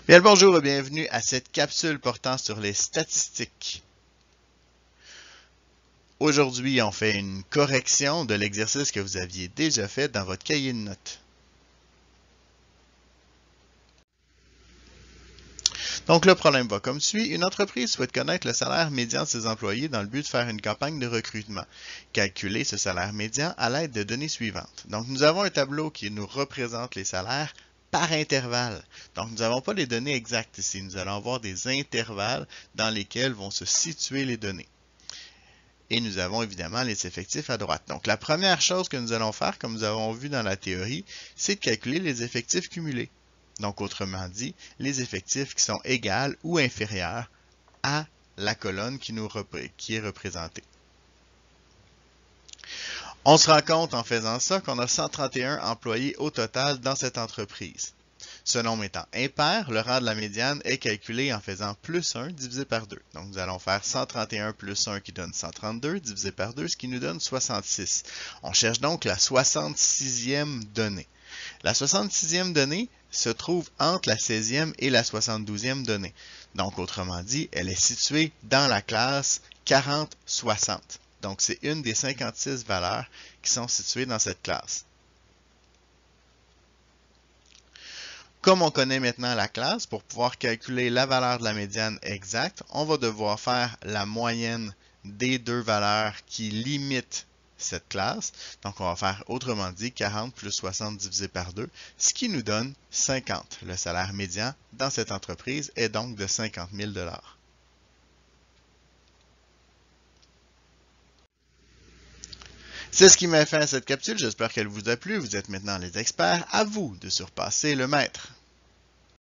Bien le bonjour et bienvenue à cette capsule portant sur les statistiques. Aujourd'hui, on fait une correction de l'exercice que vous aviez déjà fait dans votre cahier de notes. Donc le problème va comme suit. Une entreprise souhaite connaître le salaire médian de ses employés dans le but de faire une campagne de recrutement. Calculer ce salaire médian à l'aide de données suivantes. Donc nous avons un tableau qui nous représente les salaires par intervalle. Donc nous n'avons pas les données exactes ici. Nous allons avoir des intervalles dans lesquels vont se situer les données. Et nous avons évidemment les effectifs à droite. Donc la première chose que nous allons faire, comme nous avons vu dans la théorie, c'est de calculer les effectifs cumulés. Donc autrement dit, les effectifs qui sont égaux ou inférieurs à la colonne qui est représentée. On se rend compte en faisant ça qu'on a 131 employés au total dans cette entreprise. Ce nombre étant impair, le rang de la médiane est calculé en faisant plus 1 divisé par 2. Donc nous allons faire 131 plus 1 qui donne 132 divisé par 2, ce qui nous donne 66. On cherche donc la 66e donnée. La 66e donnée se trouve entre la 16e et la 72e donnée. Donc autrement dit, elle est située dans la classe 40-60. Donc c'est une des 56 valeurs qui sont situées dans cette classe. Comme on connaît maintenant la classe, pour pouvoir calculer la valeur de la médiane exacte, on va devoir faire la moyenne des deux valeurs qui limitent cette classe. Donc on va faire autrement dit 40 plus 60 divisé par 2, ce qui nous donne 50. Le salaire médian dans cette entreprise est donc de 50 000 $. C'est ce qui m'a fait à cette capsule. J'espère qu'elle vous a plu. Vous êtes maintenant les experts. À vous de surpasser le maître.